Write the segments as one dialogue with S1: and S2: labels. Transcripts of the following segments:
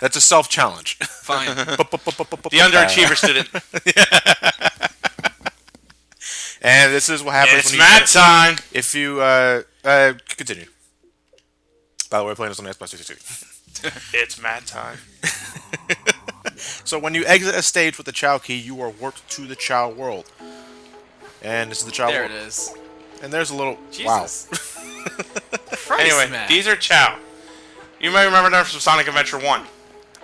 S1: That's a self-challenge.
S2: Fine.
S3: The underachiever student.
S1: And this is what happens
S3: It's
S1: when you
S3: Matt time.
S1: if you continue. By the way, we're playing this on the Xbox 360.
S3: It's Matt time.
S1: So when you exit a stage with the Chao key, you are warped to the Chao world. And this is the Chao
S2: There
S1: world.
S2: it is.
S1: And there's a little
S2: Jesus. Christ,
S3: Anyway,
S2: Matt.
S3: these are Chao. You may remember them from Sonic Adventure 1.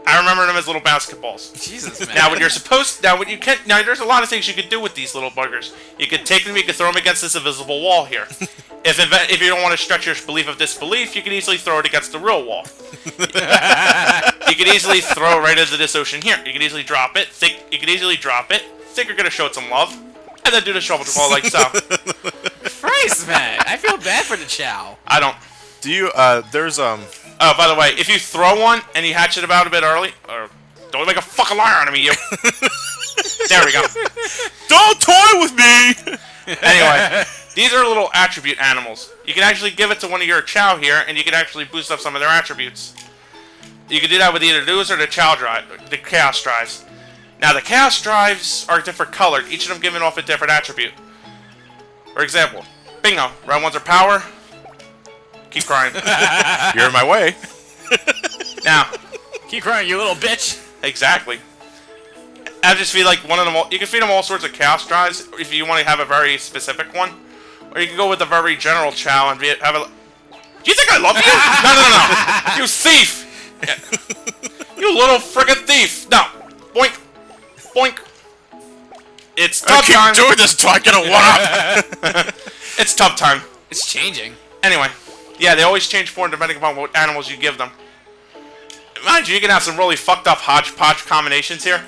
S3: I remember them as little basketballs.
S2: Jesus, man.
S3: Now, there's a lot of things you could do with these little buggers. You could take them, you could throw them against this invisible wall here. If you don't want to stretch your belief of disbelief, you can easily throw it against the real wall. You can easily throw it right into this ocean here. You can easily drop it. Think you're gonna show it some love, and then do the shovel wall like so.
S2: Christ, Matt. I feel bad for the Chao.
S3: I don't.
S1: Do you there's
S3: Oh, by the way, if you throw one and you hatch it about a bit early, or don't make a fucking liar out of me, you. There we go.
S1: don't toy with me.
S3: Anyway, these are little attribute animals. You can actually give it to one of your Chao here, and you can actually boost up some of their attributes. You can do that with either those or the the Chaos Drives. Now, the Chaos Drives are different colored, each of them giving off a different attribute. For example, bingo, round ones are power. Keep crying.
S1: You're in my way.
S3: Now,
S2: Keep crying, you little bitch.
S3: exactly. I just feel like one of them. You can feed them all sorts of Chaos Drives if you want to have a very specific one, or you can go with a very general Chao and have a. Do you think I love you? No. You thief! Yeah. You little friggin' thief! No. Boink. Boink. It's
S1: I
S3: tub
S1: keep
S3: time.
S1: doing this until I get a 1-up.
S3: It's tub time.
S2: It's changing.
S3: Anyway. Yeah, they always change form depending upon what animals you give them. Mind you can have some really fucked up hodgepodge combinations here.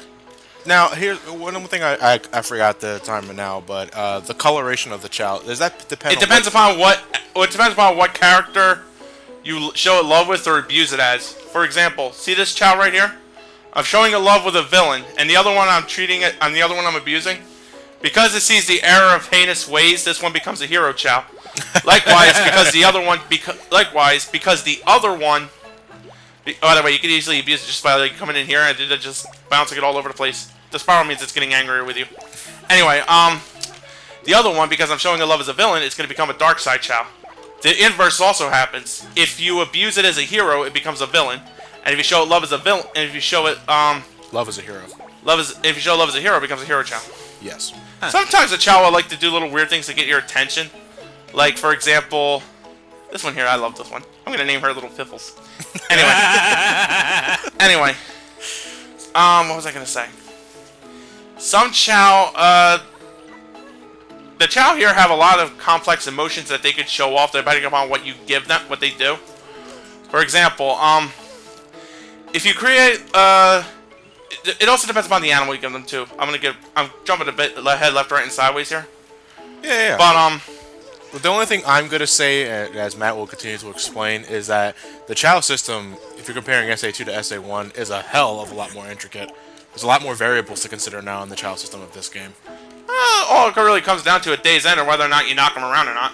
S1: Now, here's one thing I forgot the timer now, but the coloration of the Chao, does that depend
S3: It depends upon what character you show it love with or abuse it as. For example, see this Chao right here? I'm showing it love with a villain, and the other one the other one I'm abusing. Because it sees the error of heinous ways, this one becomes a hero Chao. Likewise, because the other one, by the way, you can easily abuse it just by like coming in here and just bouncing it all over the place. The spiral means it's getting angrier with you. Anyway, the other one, because I'm showing it love as a villain, it's going to become a dark side Chao. The inverse also happens. If you abuse it as a hero, it becomes a villain. And if you show it love as a villain, and if you show it
S1: love is a hero.
S3: if you show love as a hero, it becomes a hero Chao.
S1: Yes.
S3: Huh. Sometimes the Chao will like to do little weird things to get your attention. Like, for example, this one here, I love this one. I'm going to name her Little Piffles. Anyway, what was I going to say? Some Chao, the Chao here have a lot of complex emotions that they could show off depending upon what you give them, what they do. For example, if you create, it also depends upon the animal you give them too. I'm jumping a bit ahead, left, right, and sideways here.
S1: Yeah.
S3: But,
S1: the only thing I'm going to say, as Matt will continue to explain, is that the Chao system, if you're comparing SA2 to SA1, is a hell of a lot more intricate. There's a lot more variables to consider now in the Chao system of this game.
S3: All it really comes down to at day's end or whether or not you knock them around or not.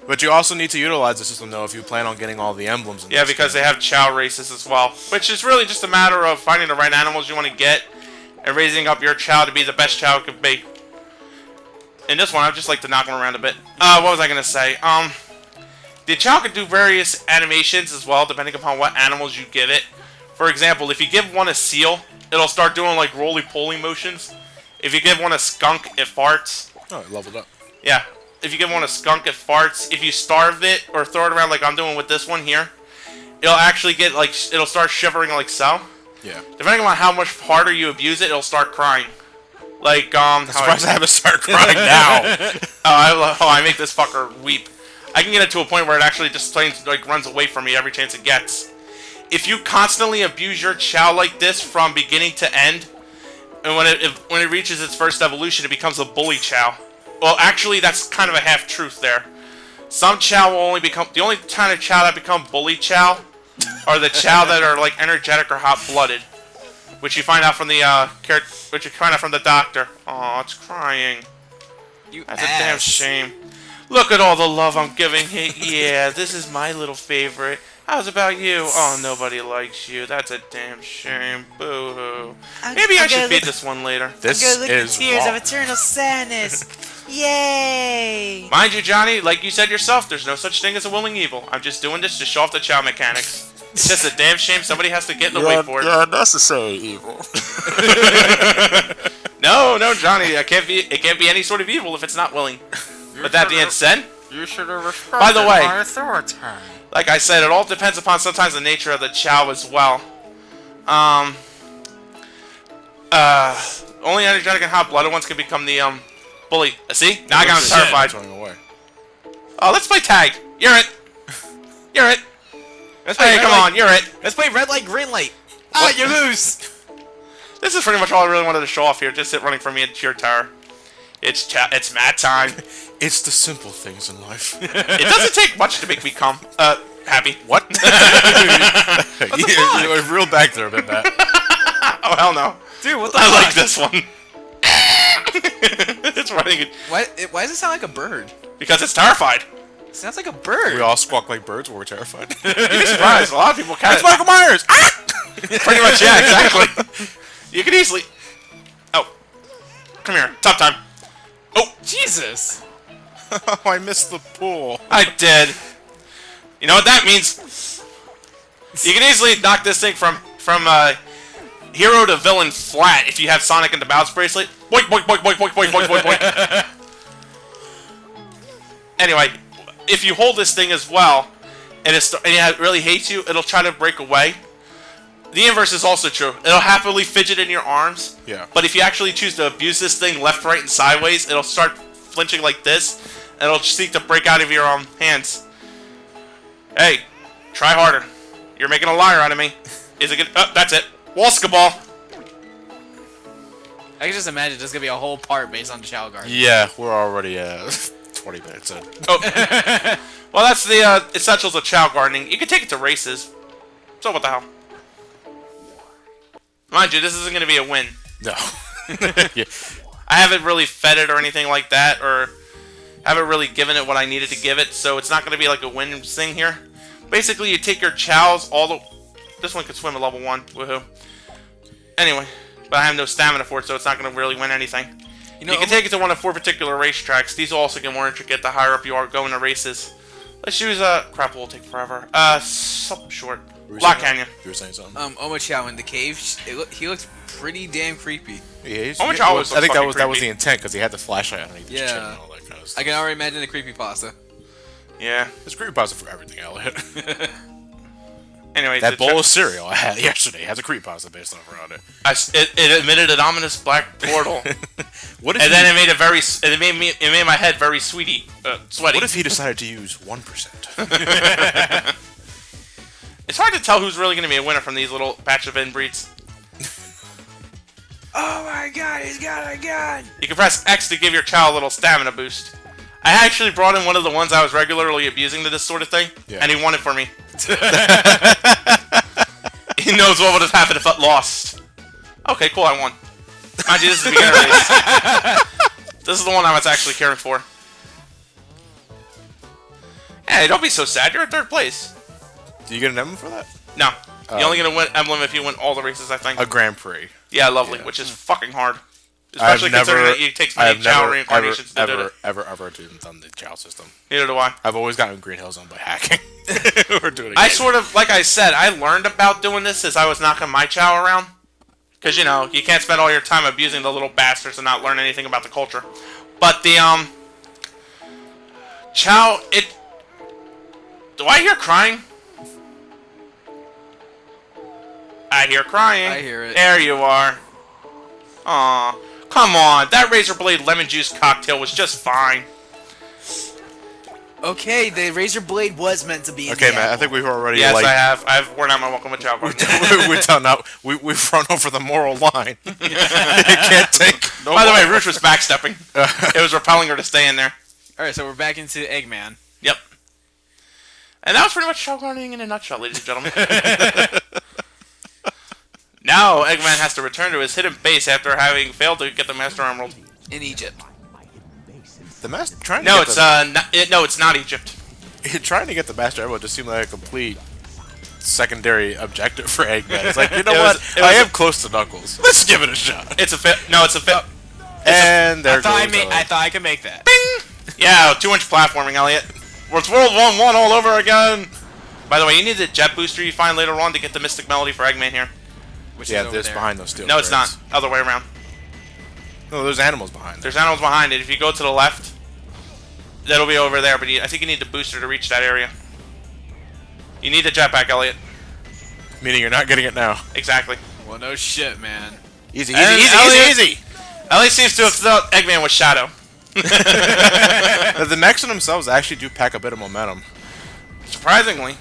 S1: But you also need to utilize the system, though, if you plan on getting all the emblems in
S3: Yeah,
S1: this
S3: because
S1: game.
S3: they have Chao races as well. Which is really just a matter of finding the right animals you want to get and raising up your Chao to be the best Chao it could be. In this one, I'd just like to knock them around a bit. What was I going to say? The Chao can do various animations as well, depending upon what animals you give it. For example, if you give one a seal, it'll start doing like roly-poly motions. If you give one a skunk, it farts.
S1: Oh, it leveled up.
S3: Yeah. If you give one a skunk, it farts. If you starve it or throw it around like I'm doing with this one here, it'll actually get like, it'll start shivering like so.
S1: Yeah.
S3: Depending on how much harder you abuse it, it'll start crying. Like,
S1: I'm surprised I haven't started crying now.
S3: I make this fucker weep. I can get it to a point where it actually just like runs away from me every chance it gets. If you constantly abuse your Chao like this from beginning to end, and when it reaches its first evolution, it becomes a bully Chao. Well, actually, that's kind of a half-truth there. Some Chao will only become... The only kind of Chao that become bully Chao are the Chao that are, like, energetic or hot-blooded. Which you find out from the, doctor. Oh, it's crying. That's a damn shame. Look at all the love I'm giving it. Yeah, this is my little favorite. How's about you? Oh, nobody likes you. That's a damn shame. Boo-hoo. Maybe I should feed this one later.
S1: This is
S2: Tears
S1: wrong.
S2: of eternal sadness. Yay!
S3: Mind you, Johnny, like you said yourself, there's no such thing as a willing evil. I'm just doing this to show off the Chow mechanics. It's just a damn shame somebody has to get in the way for it.
S1: You're unnecessary evil.
S3: No, Johnny, it can't be any sort of evil if it's not willing. But that being said,
S2: You should have respected
S3: by the way,
S2: my authority.
S3: like I said, it all depends upon sometimes the nature of the Chow as well. Only energetic and hot-blooded ones can become the bully. See? Now I got him terrified.
S1: Running away.
S3: Oh, let's play tag. You're it. You're it. Hey, come on, you're it.
S2: Let's play red light, green light. Ah, you lose.
S3: This is pretty much all I really wanted to show off here. Just it running from me into your tower. It's Matt time.
S1: It's the simple things in life.
S3: It doesn't take much to make me come happy.
S1: What? You reel back there a bit, Matt.
S3: Oh hell no,
S2: Dude, what the
S3: I
S2: fuck?
S3: like this one. It's running
S2: Why does it sound like a bird?
S3: because it's terrified.
S2: It sounds like a bird.
S1: We all squawk like birds when we're terrified.
S3: You'd be surprised. A lot of people can.
S1: It's Michael Myers! Ah!
S3: Pretty much, yeah, exactly. You can easily. Oh, come here. Top time. Oh,
S2: Jesus.
S1: Oh, I missed the pool.
S3: I did. You know what that means? You can easily knock this thing from hero to villain flat if you have Sonic and the Bounce bracelet. Boink, boink, boink, boink, boink, boink, boink, boink, boink. Anyway, if you hold this thing as well, and it really hates you, it'll try to break away. The inverse is also true. It'll happily fidget in your arms.
S1: Yeah.
S3: But if you actually choose to abuse this thing left, right, and sideways, it'll start flinching like this, and it'll seek to break out of your hands. Hey, try harder. You're making a liar out of me. Is it good? Oh, that's it. Walska ball.
S2: I can just imagine there's gonna be a whole part based on Chao Garden.
S1: Yeah, we're already 20 minutes in.
S3: Oh. Well, that's the essentials of Chao gardening. You can take it to races. So what the hell? Mind you, this isn't going to be a win.
S1: No. Yeah.
S3: I haven't really fed it or anything like that, or haven't really given it what I needed to give it, so it's not going to be like a win thing here. Basically, you take your Chows all the... This one could swim at level 1. Woohoo. Anyway, but I have no stamina for it, so it's not going to really win anything. You can take it to one of 4 particular racetracks. These will also get more intricate the higher up you are going to races. Let's use crap, will take forever. Something short. Block Canyon.
S1: You were saying something?
S2: Omochao in the cave, he looks pretty damn creepy.
S1: Yeah,
S3: Omochao was
S1: I think that was
S3: creepy.
S1: the intent, because he had the flashlight underneath his
S2: Yeah.
S1: chin and all that kind of stuff.
S2: I can already imagine the creepypasta.
S3: Yeah.
S1: It's creepypasta for everything, Elliot.
S3: Anyway,
S1: That bowl of cereal I had yesterday has a creepypasta based off around it.
S3: it emitted an ominous black portal,
S1: What if
S3: and then it made my head very sweaty.
S1: What if he decided to use 1%?
S3: It's hard to tell who's really going to be a winner from these little batch of inbreeds.
S2: Oh my god, he's got a gun!
S3: You can press X to give your Chow a little stamina boost. I actually brought in one of the ones I was regularly abusing to this sort of thing, and he won it for me. He knows what would have happened if I lost. Okay, cool, I won. Mind you, this is the beginner race. This is the one I was actually caring for. Hey, don't be so sad, you're in 3rd place.
S1: Do you get an emblem for that?
S3: No. You're only going to win emblem if you win all the races, I think.
S1: A Grand Prix.
S3: Yeah, lovely, which is fucking hard. Especially considering that it takes many Chow reincarnations to do it.
S1: ever done the Chow system.
S3: Neither do I.
S1: I've always gotten Green Hill Zone by hacking. We're doing it
S3: I
S1: again.
S3: sort of, like I said, I learned about doing this as I was knocking my Chow around. Because, you know, you can't spend all your time abusing the little bastards and not learn anything about the culture. But the, Chow, do I hear crying? I hear crying.
S2: I hear it.
S3: There you are. Aw. Come on. That Razor Blade lemon juice cocktail was just fine.
S2: Okay, the razor blade was meant to be in
S1: Okay,
S2: the
S1: Matt, I
S2: apple.
S1: think we've already,
S3: Yes,
S1: like...
S3: I have. I've worn out my welcome with Chow Garden.
S1: we've done out. We've run over the moral line. You can't take... No
S3: By the way,
S1: more.
S3: Rouge was backstepping. It was repelling her to stay in there.
S2: Alright, so we're back into Eggman.
S3: Yep. And that was pretty much Chao Gardening in a nutshell, ladies and gentlemen. Now, Eggman has to return to his hidden base after having failed to get the Master Emerald.
S2: In Egypt.
S1: The master trying to
S3: No,
S1: get
S3: it's no, it's not Egypt.
S1: trying to get the Master Emerald just seemed like a complete secondary objective for Eggman. It's like, you know
S3: It
S1: what?
S3: was- it
S1: I
S3: was
S1: am close to Knuckles. Let's give it a shot.
S3: It's a fit. No, it's a fit.
S1: And there
S2: I thought
S1: goes.
S2: I thought I could make that.
S3: Yeah, 2-inch platforming, Elliot. It's World 1-1 all over again. By the way, you need the jet booster you find later on to get the Mystic Melody for Eggman here.
S2: Which
S1: Yeah,
S2: is over
S1: there's
S2: there.
S1: behind those steel
S3: No, it's
S1: crates.
S3: not. Other way around.
S1: No, there's animals behind there.
S3: There's animals behind it. If you go to the left, that'll be over there. But I think you need the booster to reach that area. You need the jetpack, Elliot.
S1: Meaning you're not getting it now.
S3: Exactly.
S2: Well, no shit, man.
S1: Easy,
S3: And
S1: easy,
S3: Elliot-
S1: easy, easy.
S3: Elliot seems to have thought Eggman was Shadow.
S1: The mechs in themselves actually do pack a bit of momentum.
S3: Surprisingly.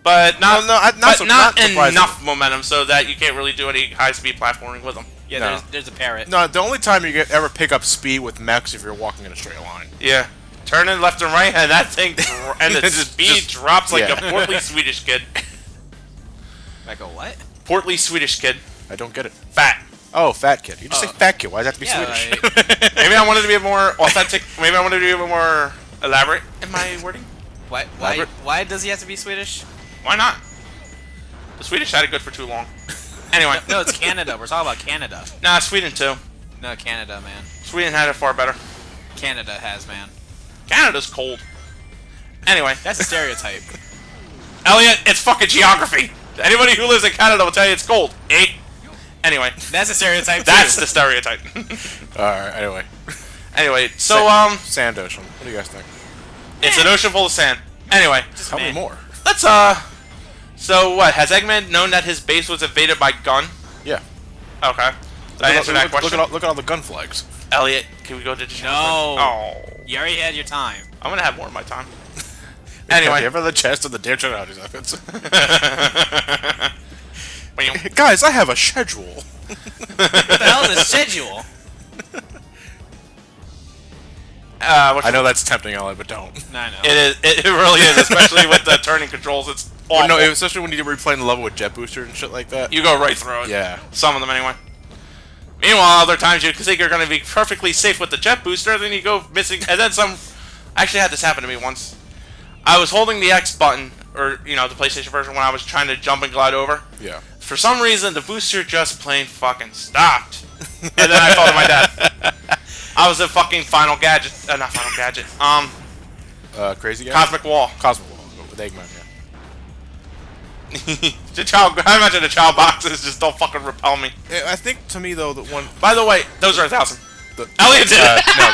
S3: But not,
S1: not
S3: but
S1: so-
S3: not
S1: not surprisingly.
S3: enough momentum so that you can't really do any high-speed platforming with them.
S2: Yeah,
S1: No.
S2: there's a parrot.
S1: No, the only time you ever pick up speed with mechs if you're walking in a straight line.
S3: Yeah. Turning left and right, and that thing, and the
S1: Just-
S3: speed drops like
S1: yeah.
S3: a portly Swedish kid.
S2: Like a what?
S3: Portly Swedish kid.
S1: I don't get it.
S3: Fat.
S1: Oh, fat kid. You just
S2: Oh.
S1: say fat kid. Why does that have to be
S2: Yeah,
S1: Swedish?
S3: Maybe I wanted to be more authentic. Maybe I wanted to be a bit more elaborate in my wording.
S1: Robert?
S2: Why does he have to be Swedish?
S3: Why not? The Swedish had it good for too long. Anyway.
S2: No, it's Canada. We're talking about Canada.
S3: Nah, Sweden too.
S2: No, Canada, man.
S3: Sweden had it far better.
S2: Canada has, man.
S3: Canada's cold. Anyway.
S2: That's a stereotype.
S3: Elliot, it's fucking geography. Anybody who lives in Canada will tell you it's cold. Eh? Anyway.
S2: That's a stereotype,
S3: That's
S2: too.
S3: the stereotype.
S1: Alright, anyway.
S3: Anyway, so,
S1: Sand ocean. What do you guys think?
S3: it's an ocean full of sand. Anyway.
S1: Tell me more.
S3: Let's, so what, has Eggman known that his base was invaded by Gun?
S1: Yeah.
S3: Okay. Did I answer that question?
S1: Look at all the gun flags.
S3: Elliot, can we go to the
S2: No.
S3: Oh.
S2: You already had your time.
S3: I'm gonna have more of my time.
S1: Anyway.
S3: Anyway.
S1: Give her the chest of the damn Trinidadi's efforts.
S3: What
S1: Guys, I have a schedule.
S2: What the hell is a schedule?
S1: I know that's tempting, Ellie, but don't.
S2: No, I know.
S3: It is. It really is, especially with the turning controls. It's
S1: Oh,
S3: awful.
S1: no, especially when you're replaying the level with jet booster and shit like that.
S3: You go right through it.
S1: Yeah.
S3: Some of them anyway. Meanwhile, other times you think you're going to be perfectly safe with the jet booster, then you go missing, and then some. I actually had this happen to me once. I was holding the X button, or the PlayStation version, when I was trying to jump and glide over.
S1: Yeah.
S3: For some reason, the booster just plain fucking stopped, and then I fell to my death. I was a fucking Final Gadget, not Final Gadget.
S1: Crazy guy?
S3: Cosmic Wall.
S1: Cosmic Wall. With Eggman, yeah.
S3: The child. I imagine the child boxes just don't fucking repel me.
S1: I think, to me, though, the one...
S3: By the way, those are 1,000.
S1: The,
S3: Elliot did it.
S1: no,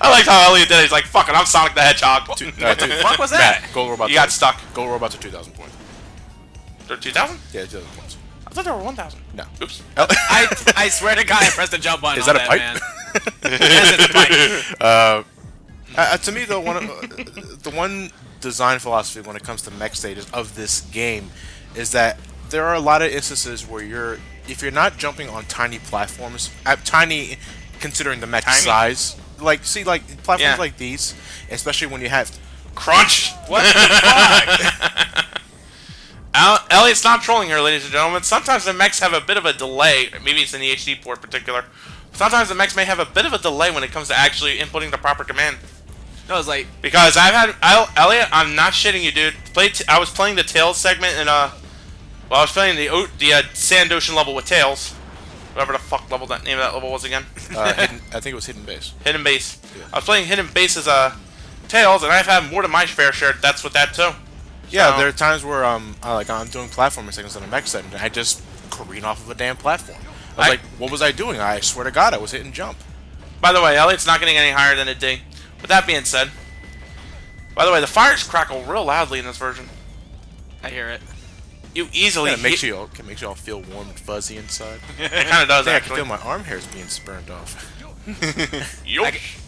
S3: I liked how Elliot did it. He's like, "Fuck it, I'm Sonic the Hedgehog."
S2: What the fuck was that?
S1: Matt, gold robots.
S3: You got stuck.
S1: Gold robots are 2,000 points.
S3: They're 2,000?
S1: Yeah, 2,000 points.
S3: I thought there were 1,000.
S1: No.
S3: Oops.
S2: I swear to God, I pressed the jump button
S1: Is
S2: on
S1: that a pipe?
S2: man. Yes, it's a pipe.
S1: To me, though, the one design philosophy when it comes to mech stages of this game is that there are a lot of instances where if you're not jumping on tiny platforms, tiny considering the mech
S3: Tiny?
S1: size, like platforms
S3: Yeah.
S1: like these, especially when you have
S3: Crunch.
S2: What the fuck?
S3: Elliot's not trolling here, ladies and gentlemen. Sometimes the mechs have a bit of a delay. Maybe it's in the HD port in particular. Sometimes the mechs may have a bit of a delay when it comes to actually inputting the proper command.
S2: No, it's like,
S3: Because Elliot, I'm not shitting you, dude. I was playing the Tails segment in I was playing the Sand Ocean level with Tails. Whatever the fuck level that name of that level was again.
S1: I think it was Hidden Base.
S3: Hidden Base.
S1: Yeah.
S3: I was playing Hidden Base as Tails, and I've had more than my fair share. That's with that too.
S1: Yeah,
S3: So-
S1: there are times where I'm doing platforming seconds on a mech set, and I just careen off of a damn platform. I was like, what was I doing? I swear to God, I was hitting jump.
S3: By the way, Elliot's not getting any higher than a D. With that being said, by the way, the fires crackle real loudly in this version.
S2: I hear it.
S3: You easily
S1: Yeah, it makes you all feel warm and fuzzy inside.
S3: It kind of does
S1: I can
S3: actually.
S1: feel my arm hairs being burned off.
S3: Yosh,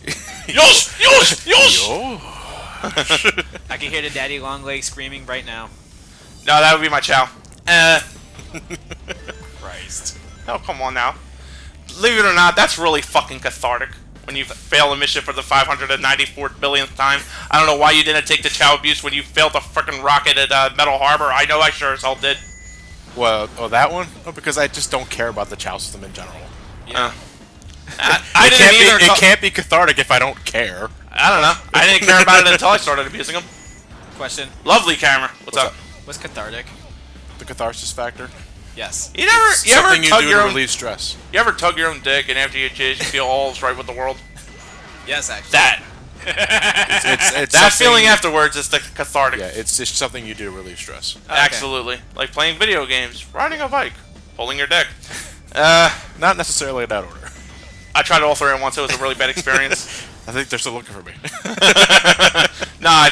S3: yosh, yosh, yosh.
S1: Yo.
S2: I can hear the daddy long leg screaming right now.
S3: No, that would be my Chao.
S2: Christ.
S3: Oh, come on now. Believe it or not, that's really fucking cathartic. When you fail a mission for the 594 billionth time. I don't know why you didn't take the Chao abuse when you failed the frickin' rocket at Metal Harbor. I know I sure as hell did.
S1: Well, that one? Oh, because I just don't care about the Chao system in general.
S3: I
S1: It
S3: didn't
S1: can't,
S3: either.
S1: it can't be cathartic if I don't care.
S3: I don't know. I didn't care about it until I started abusing them.
S2: Question.
S3: Lovely camera. What's up?
S2: What's cathartic?
S1: The catharsis factor.
S2: Yes.
S3: You ever
S1: Something you
S3: tug
S1: do
S3: your
S1: to
S3: own?
S1: relieve stress.
S3: You ever tug your own dick and after you jizz, you feel all's right with the world?
S2: Yes, actually.
S3: That.
S1: It's
S3: That
S1: something-
S3: feeling afterwards is the cathartic.
S1: Yeah, it's just something you do to relieve stress.
S2: Okay.
S3: Absolutely. Like playing video games, riding a bike, pulling your dick.
S1: Not necessarily in that order.
S3: I tried all three at once. It was a really bad experience.
S1: I think they're still looking for me.
S3: No, I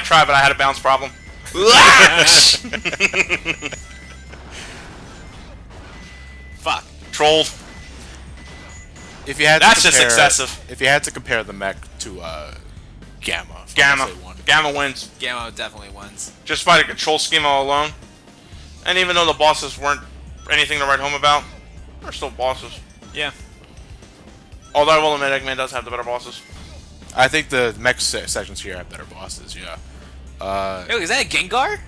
S3: tried, but I had a bounce problem.
S2: Fuck.
S3: Trolled.
S1: If you had
S3: That's
S1: to
S3: just
S1: compare,
S3: excessive.
S1: If you had to compare the mech to Gamma, from
S3: Gamma.
S1: SA1.
S3: Gamma wins.
S2: Gamma definitely wins.
S3: Just by the control schema alone. And even though the bosses weren't anything to write home about, they're still bosses.
S2: Yeah.
S3: Although I will admit, Eggman does have the better bosses.
S1: I think the mech sections here have better bosses. Yeah.
S2: Yo, is that a Gengar?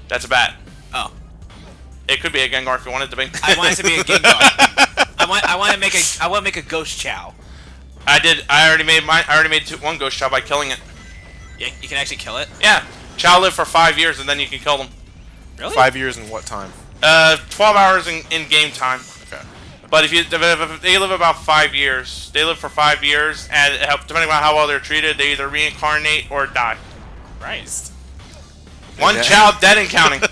S3: That's a bat.
S2: Oh.
S3: It could be a Gengar if you want it to be.
S2: I want it to be a Gengar. I want to make a Ghost Chao.
S3: I already made one Ghost Chao by killing it.
S2: Yeah, you can actually kill it.
S3: Yeah. Chao lived for 5 years and then you can kill them.
S2: Really?
S1: 5 years in what time?
S3: 12 hours in game time.
S1: Okay.
S3: But if they live about 5 years, they live for 5 years, and depending on how well they're treated, they either reincarnate or die.
S2: Christ.
S3: One
S1: Yeah.
S3: child dead and counting.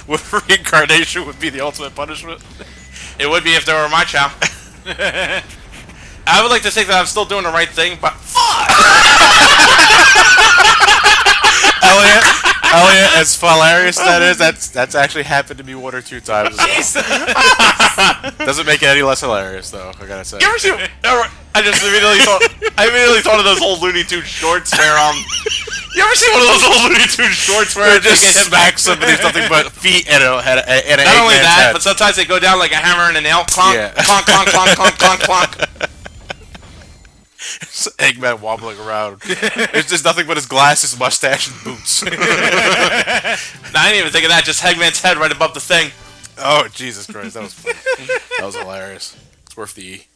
S1: Reincarnation would be the ultimate punishment.
S3: It would be if they were my child. I would like to think that I'm still doing the right thing, but fuck!
S1: Elliot, as hilarious as that is, that's actually happened to me 1 or 2 times. Doesn't make it any less hilarious, though. I gotta say.
S3: You ever see? I immediately thought of those old Looney Tunes shorts where You ever see one of those old Looney Tunes shorts where
S1: Where
S3: it
S1: it just smacks somebody's nothing but feet and an
S3: Not only that, but sometimes they go down like a hammer and a nail. Clonk,
S1: Yeah.
S3: clonk, clonk, clonk, clonk, clonk, clonk.
S1: Eggman wobbling around. It's just nothing but his glasses, mustache, and boots.
S3: Nah, I didn't even think of that. Just Eggman's head right above the thing.
S1: Oh, Jesus Christ, that was funny. That was hilarious. It's worth the E.